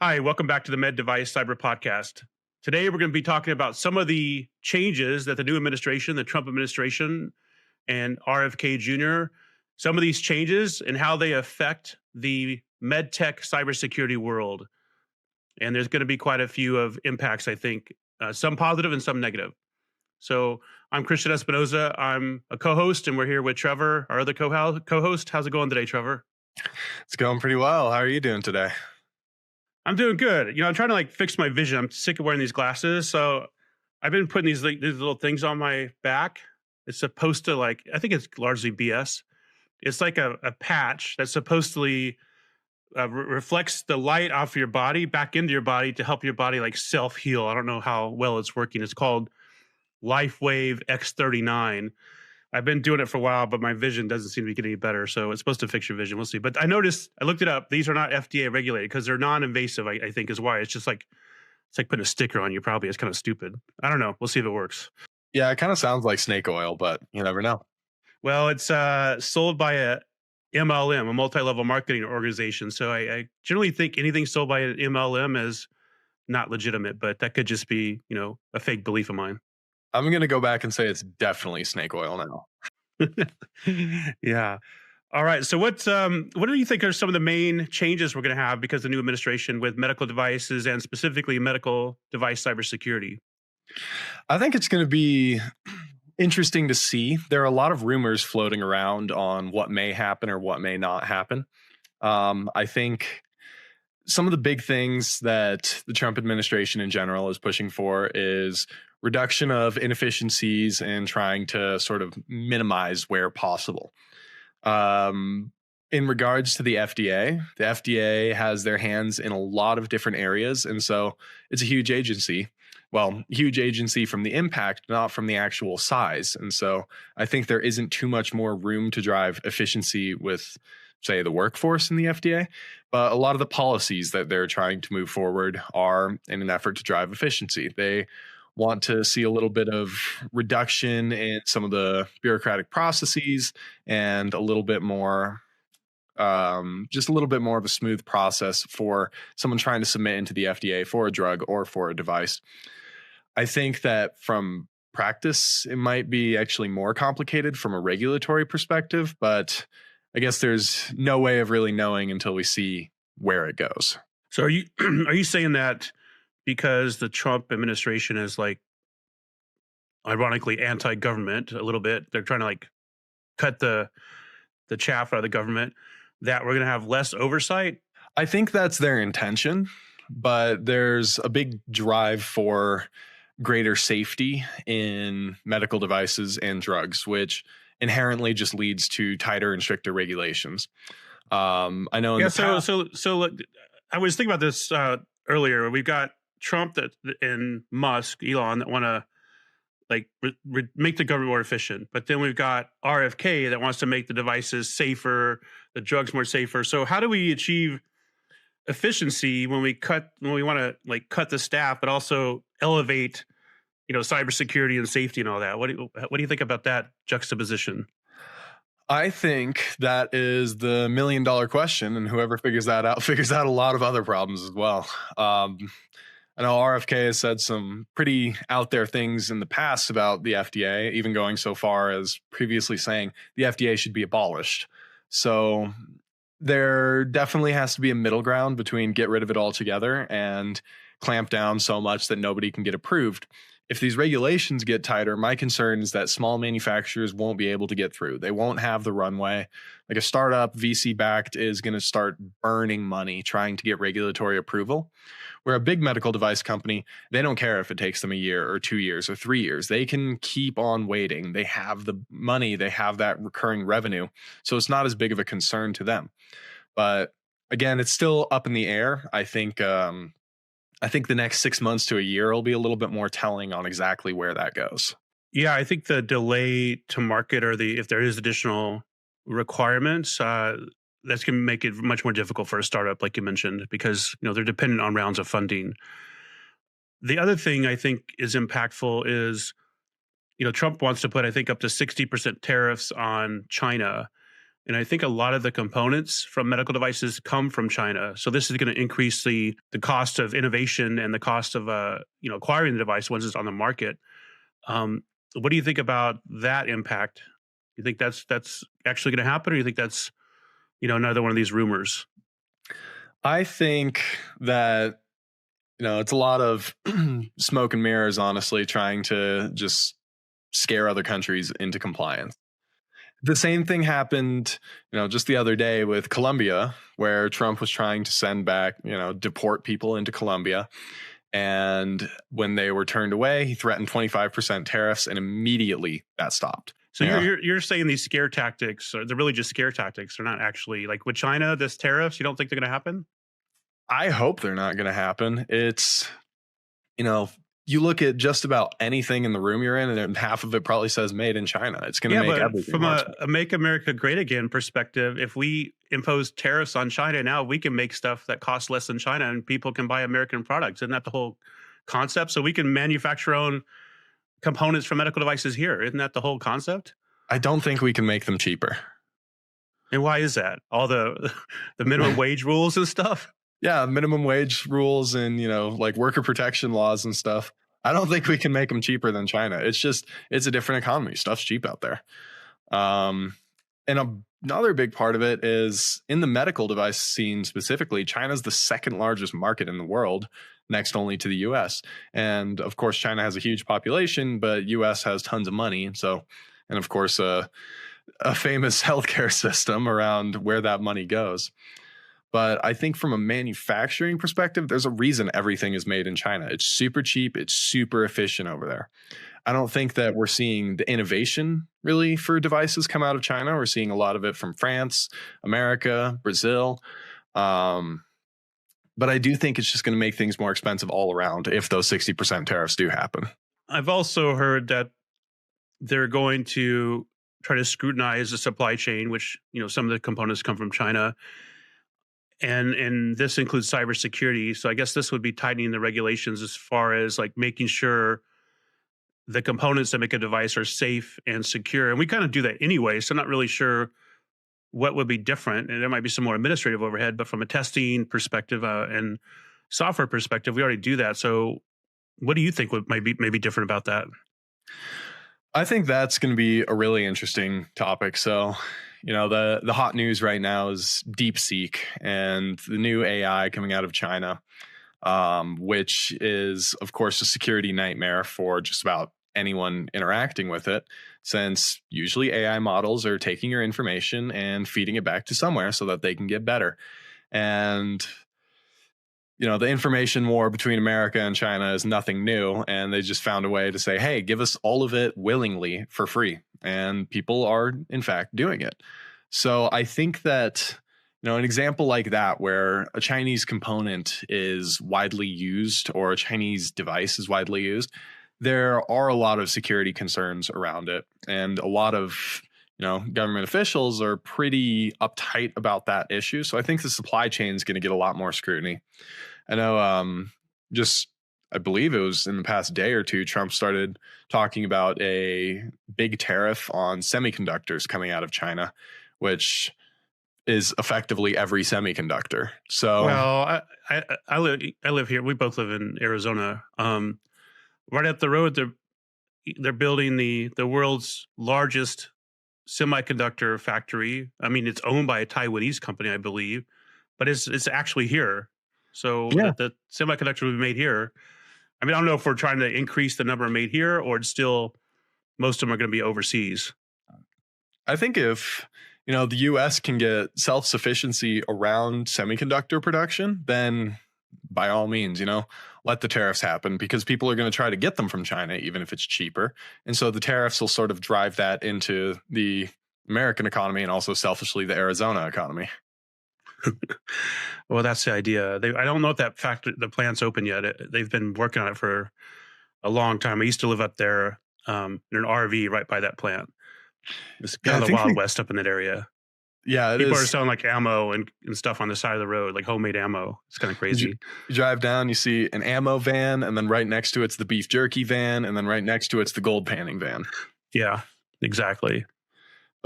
Hi, welcome back to the Med Device Cyber Podcast. Today, we're going to be talking about some of the changes that the new administration, the Trump administration, and RFK Jr., some of these changes and how they affect the MedTech cybersecurity world. And there's going to be quite a few of impacts, I think, some positive and some negative. So I'm Christian Espinoza. I'm a co-host, and we're here with Trevor, our other co-host. How's it going today, Trevor? It's going pretty well. How are you doing today? I'm doing good. I'm trying to fix my vision. I'm sick of wearing these glasses, so I've been putting these little things on my back. It's supposed to I think it's largely BS. It's like a patch that supposedly reflects the light off your body back into your body to help your body self heal. I don't know how well it's working. It's called LifeWave X39. I've been doing it for a while, but my vision doesn't seem to be getting any better. So it's supposed to fix your vision. We'll see. But I looked it up. These are not FDA regulated because they're non-invasive, I think is why. It's just it's like putting a sticker on you probably. It's kind of stupid. I don't know. We'll see if it works. Yeah, it kind of sounds like snake oil, but you never know. Well, it's sold by a MLM, a multi-level marketing organization. So I generally think anything sold by an MLM is not legitimate, but that could just be, a fake belief of mine. I'm going to go back and say it's definitely snake oil now. Yeah. All right. So what do you think are some of the main changes we're going to have because of the new administration with medical devices and specifically medical device cybersecurity? I think it's going to be interesting to see. There are a lot of rumors floating around on what may happen or what may not happen. I think some of the big things that the Trump administration in general is pushing for is reduction of inefficiencies and trying to sort of minimize where possible. In regards to the FDA has their hands in a lot of different areas. And so it's a huge agency. Well, huge agency from the impact, not from the actual size. And so I think there isn't too much more room to drive efficiency with, say, the workforce in the FDA. But a lot of the policies that they're trying to move forward are in an effort to drive efficiency. They want to see a little bit of reduction in some of the bureaucratic processes and a little bit more, just a little bit more of a smooth process for someone trying to submit into the FDA for a drug or for a device. I think that from practice, it might be actually more complicated from a regulatory perspective, but I guess there's no way of really knowing until we see where it goes. So are you saying that because the Trump administration is ironically anti-government a little bit, they're trying to cut the chaff out of the government, that we're going to have less oversight? I think that's their intention, but there's a big drive for greater safety in medical devices and drugs, which inherently just leads to tighter and stricter regulations. I know. So I was thinking about this earlier. We've got Trump and Musk, Elon, that want to make the government more efficient, but then we've got RFK that wants to make the devices safer, the drugs more safer. So how do we achieve efficiency when we want to cut the staff, but also elevate, cybersecurity and safety and all that? What do you think about that juxtaposition? I think that is the $1 million question, and whoever figures that out figures out a lot of other problems as well. I know RFK has said some pretty out there things in the past about the FDA, even going so far as previously saying the FDA should be abolished. So there definitely has to be a middle ground between get rid of it altogether and clamp down so much that nobody can get approved. If these regulations get tighter, my concern is that small manufacturers won't be able to get through. They won't have the runway. Like a startup, VC-backed, is going to start burning money trying to get regulatory approval. Where a big medical device company, they don't care if it takes them a year or 2 years or 3 years. They can keep on waiting. They have the money. They have that recurring revenue. So it's not as big of a concern to them. But again, it's still up in the air. I think the next 6 months to a year will be a little bit more telling on exactly where that goes. Yeah, I think the delay to market or if there is additional requirements, that's going to make it much more difficult for a startup, like you mentioned, because they're dependent on rounds of funding. The other thing I think is impactful is, Trump wants to put, I think, up to 60% tariffs on China. And I think a lot of the components from medical devices come from China. So this is going to increase the cost of innovation and the cost of acquiring the device once it's on the market. What do you think about that impact? You think that's actually going to happen, or you think that's another one of these rumors? I think that it's a lot of smoke and mirrors, honestly, trying to just scare other countries into compliance. The same thing happened, just the other day with Colombia, where Trump was trying to send back, deport people into Colombia. And when they were turned away, he threatened 25% tariffs, and immediately that stopped. So you're saying these scare tactics, they're really just scare tactics. They're not actually, like with China, this tariffs, you don't think they're going to happen? I hope they're not going to happen. It's, you look at just about anything in the room you're in, and half of it probably says made in China. It's going to make everything from a Make America Great Again perspective, if we impose tariffs on China now, we can make stuff that costs less than China and people can buy American products. Isn't that the whole concept? So we can manufacture our own components for medical devices here. Isn't that the whole concept? I don't think we can make them cheaper. And why is that? All the minimum wage rules and stuff? Yeah, minimum wage rules and, like worker protection laws and stuff. I don't think we can make them cheaper than China. It's a different economy. Stuff's cheap out there. And another big part of it is in the medical device scene specifically, China's the second largest market in the world, next only to the US. And of course, China has a huge population, but US has tons of money. And of course, a famous healthcare system around where that money goes. But I think from a manufacturing perspective, there's a reason everything is made in China. It's super cheap. It's super efficient over there. I don't think that we're seeing the innovation really for devices come out of China. We're seeing a lot of it from France, America, Brazil. But I do think it's just going to make things more expensive all around if those 60% tariffs do happen. I've also heard that they're going to try to scrutinize the supply chain, which, some of the components come from China. And this includes cybersecurity. So I guess this would be tightening the regulations as far as like making sure the components that make a device are safe and secure. And we kind of do that anyway. So I'm not really sure what would be different. And there might be some more administrative overhead, but from a testing perspective and software perspective, we already do that. So what do you think might be different about that? I think that's going to be a really interesting topic. So, the hot news right now is DeepSeek and the new AI coming out of China, which is, of course, a security nightmare for just about anyone interacting with it, since usually AI models are taking your information and feeding it back to somewhere so that they can get better. And the information war between America and China is nothing new. And they just found a way to say, hey, give us all of it willingly for free. And people are, in fact, doing it. So I think that, an example like that, where a Chinese component is widely used or a Chinese device is widely used, there are a lot of security concerns around it. And a lot of government officials are pretty uptight about that issue. So I think the supply chain is going to get a lot more scrutiny. I know I believe it was in the past day or two, Trump started talking about a big tariff on semiconductors coming out of China, which is effectively every semiconductor. So, well, I live here. We both live in Arizona. Right up the road, they're building the world's largest semiconductor factory. I mean, it's owned by a Taiwanese company, I believe, but it's actually here. So the semiconductor will be made here. I mean, I don't know if we're trying to increase the number made here or it's still most of them are going to be overseas. I think if, the U.S. can get self-sufficiency around semiconductor production, then by all means, let the tariffs happen, because people are going to try to get them from China, even if it's cheaper. And so the tariffs will sort of drive that into the American economy and also selfishly the Arizona economy. Well, that's the idea. I don't know if the plant's open yet. They've been working on it for a long time. I used to live up there in an RV right by that plant. It's kind of the Wild West up in that area. Yeah, people are selling like ammo and stuff on the side of the road, like homemade ammo. It's kind of crazy. You drive down, you see an ammo van, and then right next to it's the beef jerky van, and then right next to it's the gold panning van. Yeah, exactly.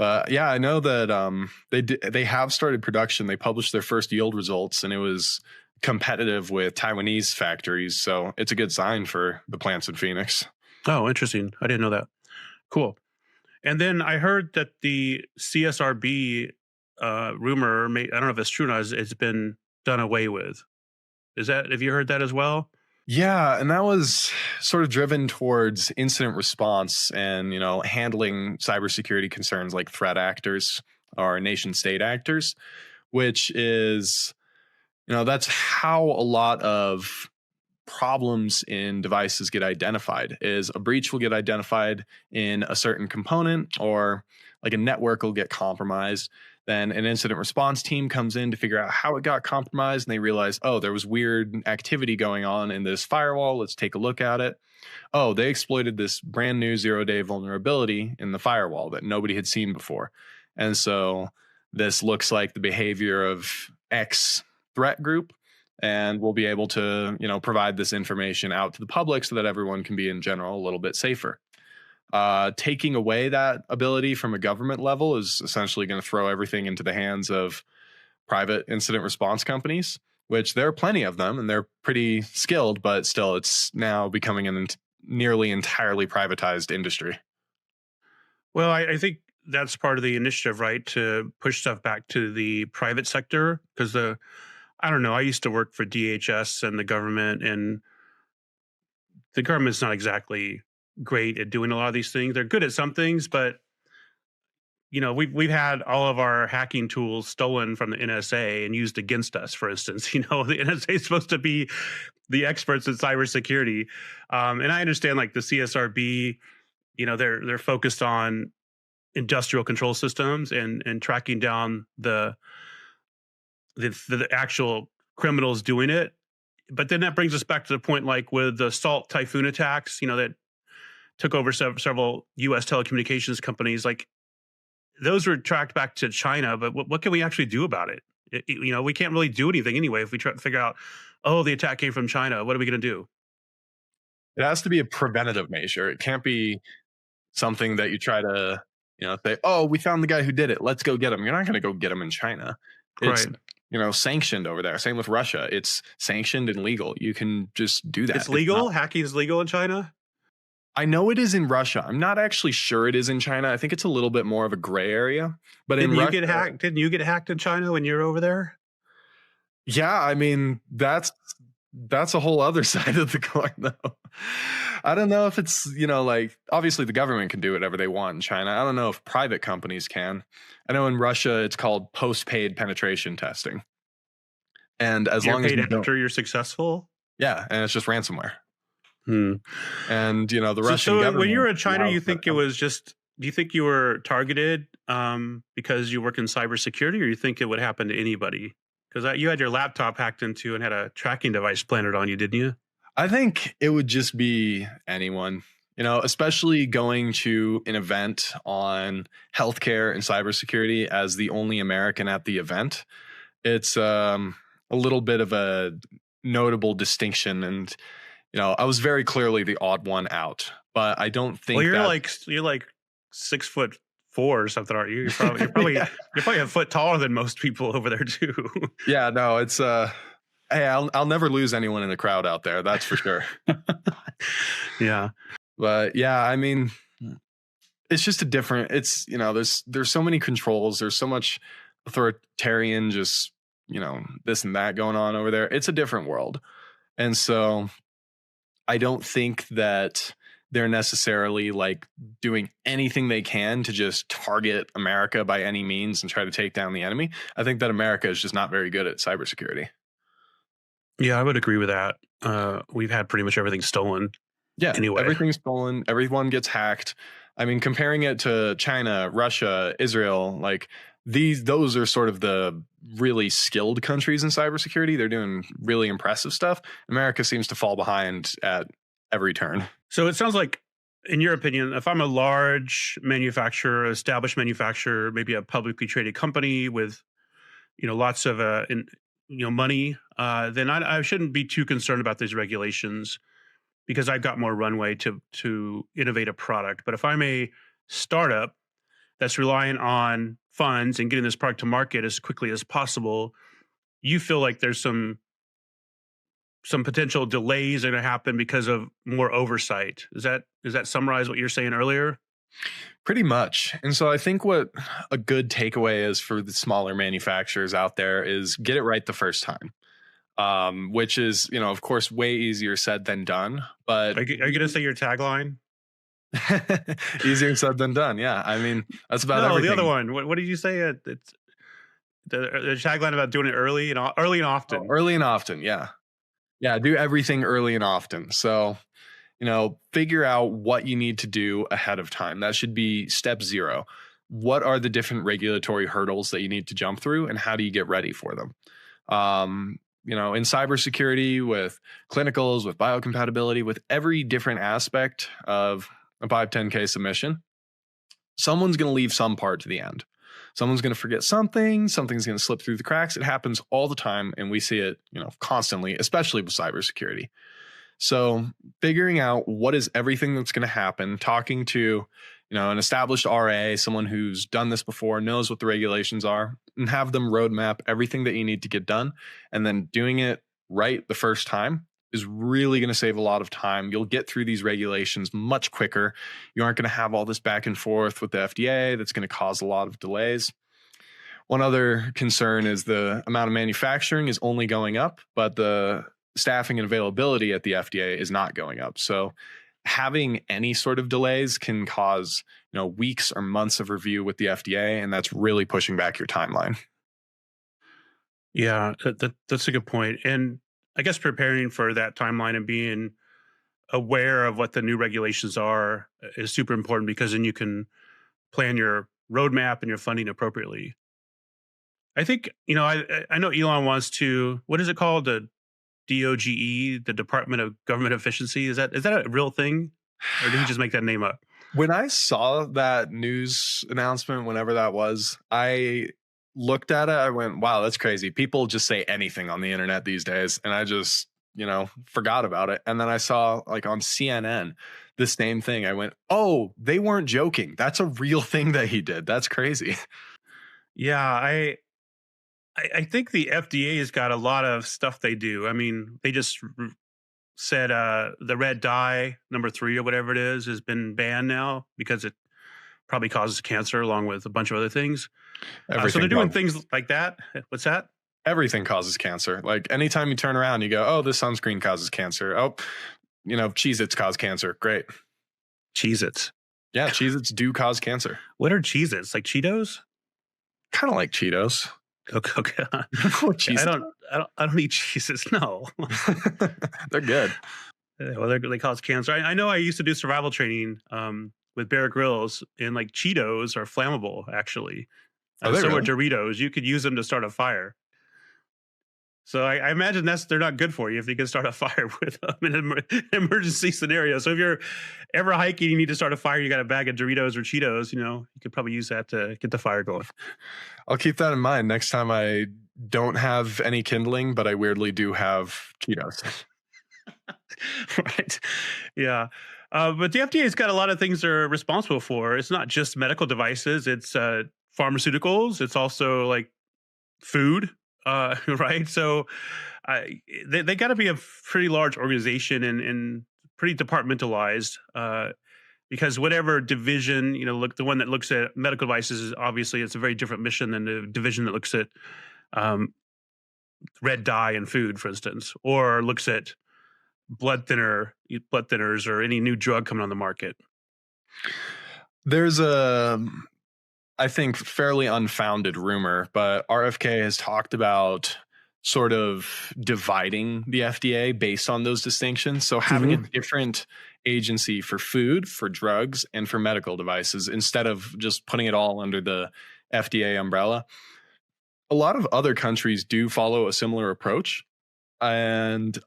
But yeah, I know that they have started production. They published their first yield results, and it was competitive with Taiwanese factories. So it's a good sign for the plants in Phoenix. Oh, interesting. I didn't know that. Cool. And then I heard that the CSRB rumor, I don't know if it's true or not, it's been done away with. Have you heard that as well? Yeah, and that was sort of driven towards incident response and, handling cybersecurity concerns like threat actors or nation state actors, which is, that's how a lot of problems in devices get identified. Is a breach will get identified in a certain component, or like a network will get compromised. Then an incident response team comes in to figure out how it got compromised, and they realize, oh, there was weird activity going on in this firewall. Let's take a look at it. Oh, they exploited this brand new 0-day vulnerability in the firewall that nobody had seen before. And so this looks like the behavior of X threat group, and we'll be able to, provide this information out to the public so that everyone can be in general a little bit safer. Taking away that ability from a government level is essentially going to throw everything into the hands of private incident response companies, which there are plenty of them and they're pretty skilled, but still it's now becoming an nearly entirely privatized industry. Well, I think that's part of the initiative, right? To push stuff back to the private sector. Because I don't know, I used to work for DHS and the government's not exactly great at doing a lot of these things. They're good at some things, but we've had all of our hacking tools stolen from the NSA and used against us. For instance, the NSA is supposed to be the experts in cybersecurity, and I understand like the CSRB, they're focused on industrial control systems and tracking down the actual criminals doing it. But then that brings us back to the point, like with the Salt Typhoon attacks, that took over several U.S. telecommunications companies. Like those were tracked back to China, but what can we actually do about it? We can't really do anything anyway if we try to figure out, oh, the attack came from China. What are we going to do? It has to be a preventative measure. It can't be something that you try to, say, oh, we found the guy who did it. Let's go get him. You're not going to go get him in China. It's, right. Sanctioned over there. Same with Russia. It's sanctioned and legal. You can just do that. It's legal? Hacking is legal in China? I know it is in Russia. I'm not actually sure it is in China. I think it's a little bit more of a gray area. But Didn't you get hacked in China when you were over there? Yeah, I mean, that's a whole other side of the coin, though. I don't know if it's, like, obviously the government can do whatever they want in China. I don't know if private companies can. I know in Russia, it's called post-paid penetration testing. And as long as after you're successful? Yeah, and it's just ransomware. Hmm. And, the Russian government. When you were in China, do you think you were targeted because you work in cybersecurity, or you think it would happen to anybody? Because you had your laptop hacked into and had a tracking device planted on you, didn't you? I think it would just be anyone, especially going to an event on healthcare and cybersecurity as the only American at the event. It's a little bit of a notable distinction. And, I was very clearly the odd one out, but I don't think you're like 6'4" or something, aren't you? You're probably a foot taller than most people over there too. Yeah, no, it's hey, I'll never lose anyone in the crowd out there. That's for sure. Yeah. But yeah, I mean, it's just there's so many controls. There's so much authoritarian, just, this and that going on over there. It's a different world. And so I don't think that they're necessarily like doing anything they can to just target America by any means and try to take down the enemy. I think that America is just not very good at cybersecurity. Yeah, I would agree with that. We've had pretty much everything stolen. Yeah, anyway. Everything's stolen. Everyone gets hacked. I mean, comparing it to China, Russia, Israel, like those are sort of the really skilled countries in cybersecurity. They're doing really impressive stuff. America seems to fall behind at every turn. So it sounds like, in your opinion, if I'm a large manufacturer, established manufacturer, maybe a publicly traded company with, lots of money, then I shouldn't be too concerned about these regulations because I've got more runway to innovate a product. But if I'm a startup that's reliant on funds and getting this product to market as quickly as possible, you feel like there's some potential delays that are going to happen because of more oversight. Is that summarize what you're saying earlier? Pretty much. And so I think what a good takeaway is for the smaller manufacturers out there is get it right the first time. Which is, of course, way easier said than done. But Are you going to say your tagline? easier said than done. Yeah. I mean, that's about No, everything. the other one. What did you say? It's the tagline about doing it early and often. Early and often. Yeah. Yeah. Do everything early and often. So, figure out what you need to do ahead of time. That should be step 0. What are the different regulatory hurdles that you need to jump through, and how do you get ready for them? In cybersecurity, with clinicals, with biocompatibility, with every different aspect of a 510K submission, someone's going to leave some part to the end. Someone's going to forget something's going to slip through the cracks. It happens all the time, and we see it, constantly, especially with cybersecurity. So figuring out what is everything that's going to happen, talking to, an established RA, someone who's done this before, knows what the regulations are, and have them roadmap everything that you need to get done. And then doing it right the first time is really going to save a lot of time. You'll get through these regulations much quicker. You aren't going to have all this back and forth with the FDA that's going to cause a lot of delays. One other concern is the amount of manufacturing is only going up, but the staffing and availability at the FDA is not going up. So having any sort of delays can cause, weeks or months of review with the FDA, and that's really pushing back your timeline. Yeah, that's a good point. And I guess preparing for that timeline and being aware of what the new regulations are is super important, because then you can plan your roadmap and your funding appropriately. I think, I know Elon wants to, what is it called? The DOGE, the Department of Government Efficiency. Is that a real thing? Or did he just make that name up? When I saw that news announcement, whenever that was, I looked at it. I went, wow, that's crazy. People just say anything on the internet these days. And I just, forgot about it. And then I saw on CNN, the same thing. I went, oh, they weren't joking. That's a real thing that he did. That's crazy. Yeah, I think the FDA has got a lot of stuff they do. I mean, they just said the red dye number 3 or whatever it is has been banned now because it probably causes cancer, along with a bunch of other things. So they're doing things like that. What's that? Everything causes cancer. Anytime you turn around, you go, oh, this sunscreen causes cancer. Oh, Cheez-Its cause cancer. Great. Cheez-Its. Yeah, Cheez-Its do cause cancer. What are Cheez-Its? Like Cheetos? Kind of like Cheetos. Okay. I don't eat Cheez-Its. No. They're good. Well, they cause cancer. I know I used to do survival training with Bear Grylls, and Cheetos are flammable, actually. So really? are Doritos. You could use them to start a fire. So I imagine they're not good for you if you can start a fire with them in an emergency scenario. So if you're ever hiking, you need to start a fire, you got a bag of Doritos or Cheetos, you could probably use that to get the fire going. I'll keep that in mind next time I don't have any kindling, but I weirdly do have Cheetos. Right. Yeah. But the FDA's got a lot of things they're responsible for. It's not just medical devices. It's pharmaceuticals. It's also food. Right. So they got to be a pretty large organization and pretty departmentalized, because whatever division, the one that looks at medical devices is obviously it's a very different mission than the division that looks at red dye in food, for instance, or looks at blood thinners or any new drug coming on the market. There's I think, fairly unfounded rumor, but RFK has talked about sort of dividing the FDA based on those distinctions. So having a different agency for food, for drugs, and for medical devices, instead of just putting it all under the FDA umbrella. A lot of other countries do follow a similar approach. And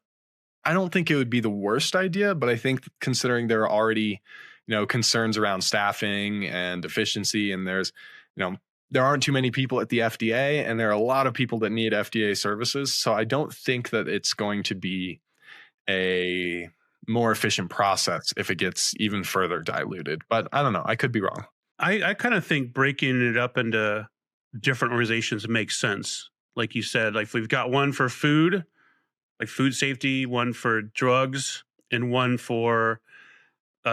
I don't think it would be the worst idea, but I think considering there are already, concerns around staffing and efficiency, and there's, there aren't too many people at the FDA, and there are a lot of people that need FDA services. So I don't think that it's going to be a more efficient process if it gets even further diluted. But I don't know. I could be wrong. I kind of think breaking it up into different organizations makes sense. Like you said, like if we've got one for food, like food safety, one for drugs, and one for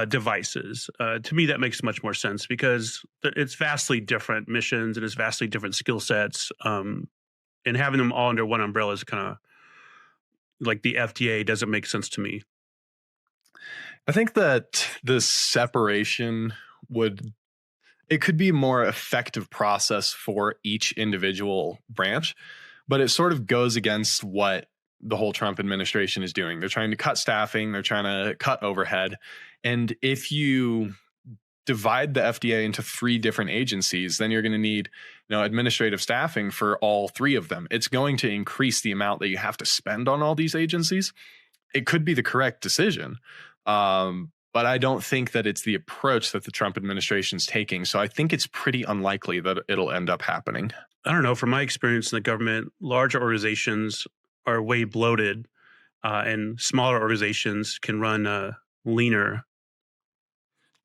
devices. To me, that makes much more sense because it's vastly different missions and it's vastly different skill sets. And having them all under one umbrella is kind of like the FDA doesn't make sense to me. I think that the separation would it could be a more effective process for each individual branch, but it sort of goes against what the whole Trump administration is doing. They're trying to cut staffing, they're trying to cut overhead. And if you divide the FDA into three different agencies, then you're going to need, administrative staffing for all three of them. It's going to increase the amount that you have to spend on all these agencies. It could be the correct decision. But I don't think that it's the approach that the Trump administration is taking. So I think it's pretty unlikely that it'll end up happening. I don't know. From my experience in the government, larger organizations are way bloated, and smaller organizations can run leaner.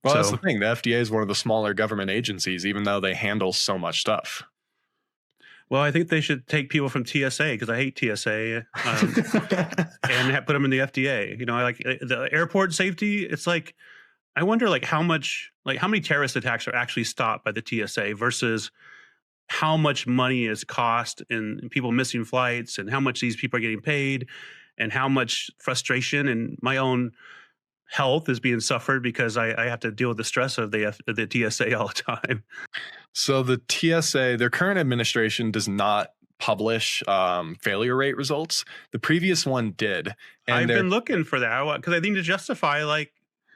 Well, that's the thing. The FDA is one of the smaller government agencies, even though they handle so much stuff. Well, I think they should take people from TSA because I hate TSA and put them in the FDA. Like the airport safety. It's like I wonder, like how many terrorist attacks are actually stopped by the TSA versus how much money is cost in people missing flights and how much these people are getting paid and how much frustration and my own health is being suffered because I have to deal with the stress of the TSA all the time. So the TSA, their current administration does not publish failure rate results. The previous one did. And I've been looking for that because I need to justify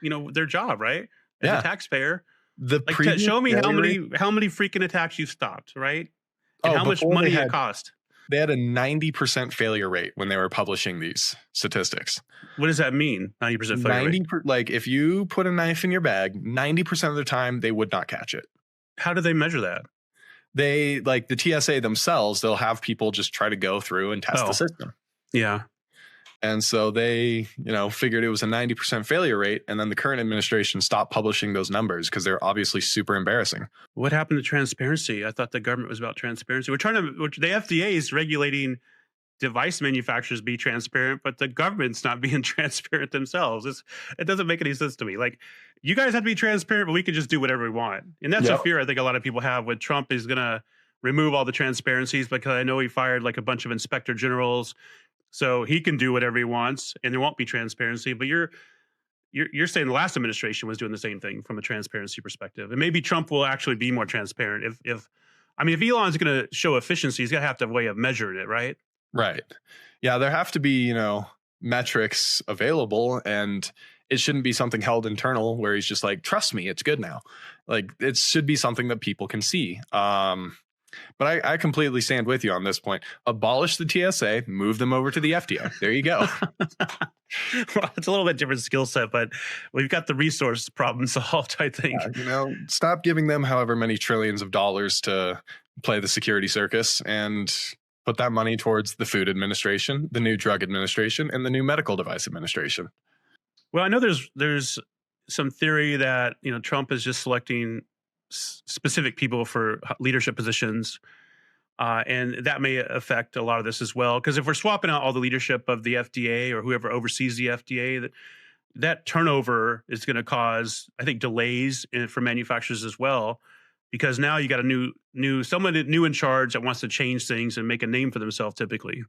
their job, right? As a taxpayer. Show me how many freaking attacks you stopped, right? And how much money it cost. They had a 90% failure rate when they were publishing these statistics. What does that mean? 90% failure rate? Like if you put a knife in your bag, 90% of the time they would not catch it. How do they measure that? They, like the TSA themselves, they'll have people just try to go through and test the system. Yeah. And so they, figured it was a 90% failure rate. And then the current administration stopped publishing those numbers because they're obviously super embarrassing. What happened to transparency? I thought the government was about transparency. The FDA is regulating device manufacturers be transparent, but the government's not being transparent themselves. It doesn't make any sense to me. Like, you guys have to be transparent, but we can just do whatever we want. And that's a fear I think a lot of people have when Trump is going to remove all the transparencies, because I know he fired like a bunch of inspector generals. So he can do whatever he wants and there won't be transparency. But you're saying the last administration was doing the same thing from a transparency perspective. And maybe Trump will actually be more transparent. If Elon's going to show efficiency, he's going to have a way of measuring it, right? Right. Yeah, there have to be, metrics available, and it shouldn't be something held internal where he's just like, trust me, it's good now. Like, it should be something that people can see. But I completely stand with you on this point. Abolish the TSA, move them over to the FDA. There you go. Well, it's a little bit different skill set, but we've got the resource problem solved, I think. Stop giving them however many trillions of dollars to play the security circus and put that money towards the Food Administration, the new Drug Administration, and the new Medical Device Administration. Well, I know there's some theory that Trump is just selecting specific people for leadership positions, and that may affect a lot of this as well. Because if we're swapping out all the leadership of the FDA or whoever oversees the FDA, that turnover is going to cause, I think, delays for manufacturers as well. Because now you got someone new in charge that wants to change things and make a name for themselves typically.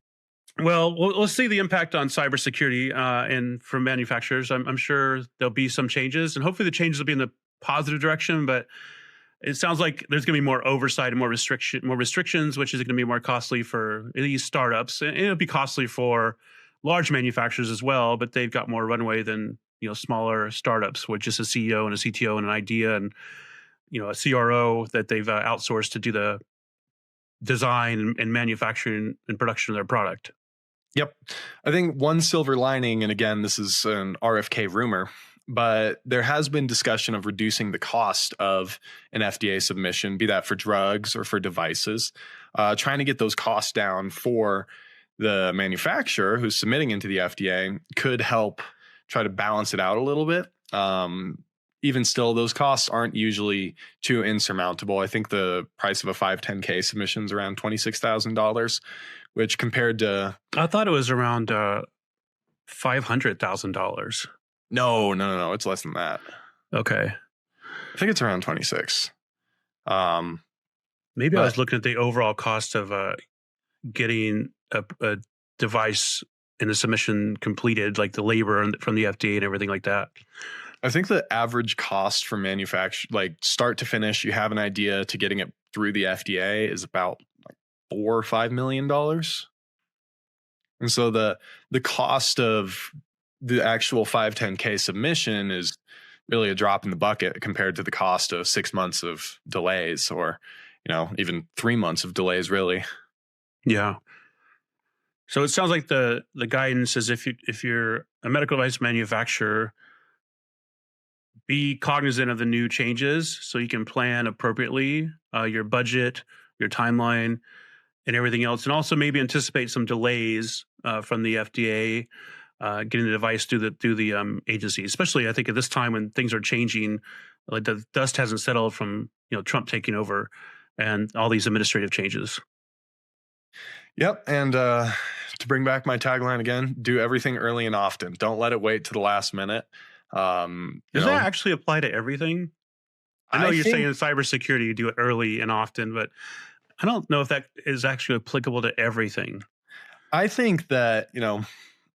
Well, we'll see the impact on cybersecurity and from manufacturers. I'm sure there'll be some changes, and hopefully the changes will be in the positive direction. But it sounds like there's going to be more oversight and more restrictions, which is going to be more costly for these startups, and it'll be costly for large manufacturers as well. But they've got more runway than smaller startups with just a CEO and a CTO and an idea and a CRO that they've outsourced to do the design and manufacturing and production of their product. Yep. I think one silver lining, and again, this is an RFK rumor, but there has been discussion of reducing the cost of an FDA submission, be that for drugs or for devices, trying to get those costs down for the manufacturer who's submitting into the FDA could help try to balance it out a little bit. even still, those costs aren't usually too insurmountable. I think the price of a 510K submission is around $26,000, which compared to I thought it was around $500,000. no, it's less than that. Okay. I think it's around 26. Maybe I was looking at the overall cost of getting a device and a submission completed, like the labor from the FDA and everything like that. I think the average cost for manufacture, like start to finish, you have an idea to getting it through the FDA is about like $4 or $5 million. And so the cost of the actual 510K submission is really a drop in the bucket compared to the cost of 6 months of delays, or even 3 months of delays, really. Yeah. So it sounds like the guidance is if you're a medical device manufacturer, be cognizant of the new changes so you can plan appropriately, your budget, your timeline, and everything else, and also maybe anticipate some delays from the FDA getting the device through the agency. Especially, I think at this time when things are changing, like the dust hasn't settled from Trump taking over and all these administrative changes. Yep, and to bring back my tagline again, do everything early and often. Don't let it wait to the last minute. Does that actually apply to everything? I know you're saying in cybersecurity you do it early and often, but I don't know if that is actually applicable to everything. I think that,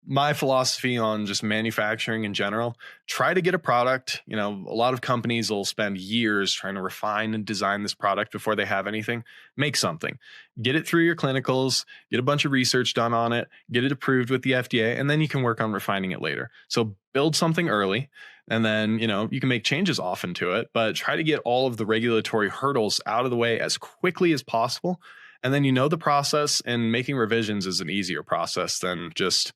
my philosophy on just manufacturing in general, try to get a product. A lot of companies will spend years trying to refine and design this product before they have anything. Make something, get it through your clinicals, get a bunch of research done on it, get it approved with the FDA, and then you can work on refining it later. So build something early, and then, you can make changes often to it, but try to get all of the regulatory hurdles out of the way as quickly as possible. And then the process, and making revisions is an easier process than just,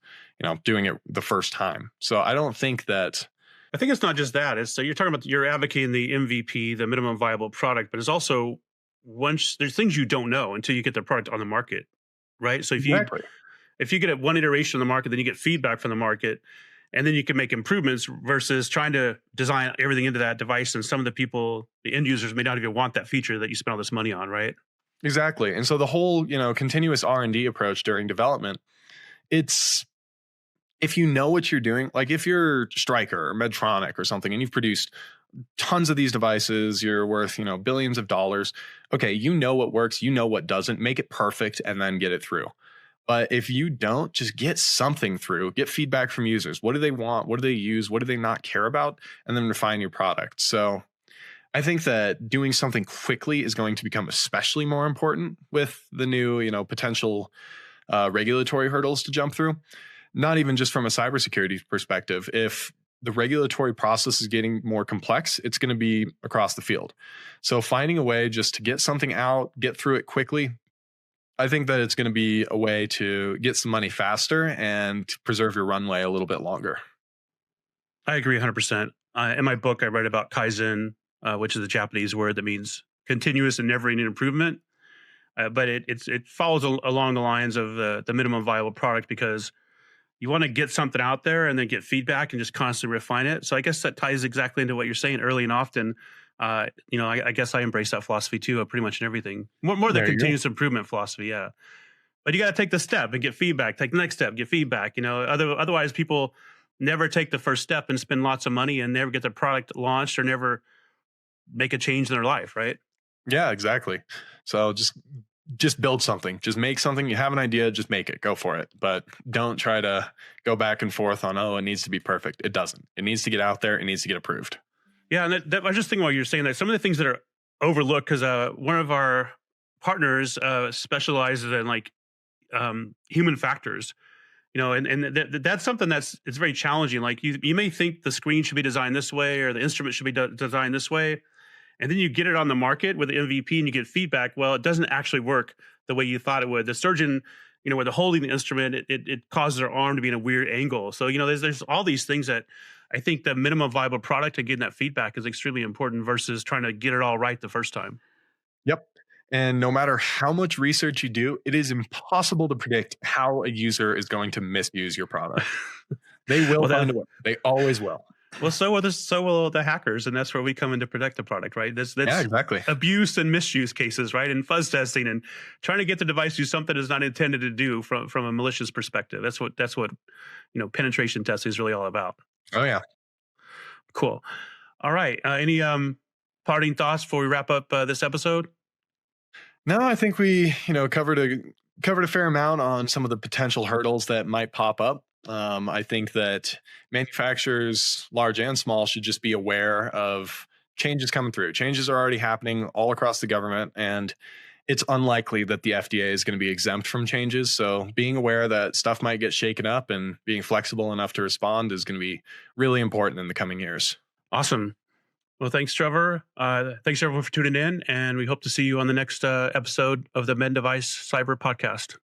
doing it the first time. So I don't think that. I think it's not just that. It's you're talking about, you're advocating the MVP, the minimum viable product, but it's also once there's things you don't know until you get the product on the market, right? So if you get one iteration on the market, then you get feedback from the market, and then you can make improvements versus trying to design everything into that device. And some of the people, the end users, may not even want that feature that you spent all this money on, right? Exactly. And so the whole, continuous R&D approach during development, it's, if you know what you're doing, like if you're Stryker or Medtronic or something, and you've produced tons of these devices, you're worth, billions of dollars. Okay, what works, what doesn't, make it perfect, and then get it through. But if you don't, just get something through, get feedback from users. What do they want? What do they use? What do they not care about? And then refine your product. So I think that doing something quickly is going to become especially more important with the new, potential regulatory hurdles to jump through. Not even just from a cybersecurity perspective. If the regulatory process is getting more complex, it's going to be across the field. So finding a way just to get something out, get through it quickly, I think that it's going to be a way to get some money faster and to preserve your runway a little bit longer. I agree 100%. In my book, I write about Kaizen, which is a Japanese word that means continuous and never-ending improvement. But it follows along the lines of the minimum viable product, because you want to get something out there and then get feedback and just constantly refine it. So I guess that ties exactly into what you're saying, early and often. I guess I embrace that philosophy too, pretty much in everything. More the continuous improvement philosophy, yeah. But you got to take the step and get feedback. Take the next step, get feedback. Otherwise people never take the first step and spend lots of money and never get their product launched or never make a change in their life, right? Yeah, exactly. So just build something, just make something. You have an idea, just make it, go for it. But don't try to go back and forth on, it needs to be perfect. It doesn't. It needs to get out there. It needs to get approved. Yeah. And I was just thinking while you're saying that, some of the things that are overlooked, because one of our partners specializes in human factors, and that's something it's very challenging. Like you may think the screen should be designed this way or the instrument should be designed this way. And then you get it on the market with the MVP and you get feedback. Well, it doesn't actually work the way you thought it would. The surgeon, where they're holding the instrument, it causes their arm to be in a weird angle. So, there's all these things that I think the minimum viable product and getting that feedback is extremely important versus trying to get it all right the first time. Yep. And no matter how much research you do, it is impossible to predict how a user is going to misuse your product. They will find a way. They always will. Well, so will the hackers, and that's where we come in to protect the product, right? Yeah, That's exactly. abuse and misuse cases, right? And fuzz testing and trying to get the device to do something it's not intended to do from a malicious perspective. That's what penetration testing is really all about. Oh yeah. Cool. All right. Any parting thoughts before we wrap up this episode? No, I think we, covered a fair amount on some of the potential hurdles that might pop up. I think that manufacturers, large and small, should just be aware of changes coming through. Changes are already happening all across the government, and it's unlikely that the FDA is going to be exempt from changes. So, being aware that stuff might get shaken up and being flexible enough to respond is going to be really important in the coming years. Awesome. Well, thanks, Trevor. Thanks everyone for tuning in, and we hope to see you on the next episode of the Med Device Cyber Podcast.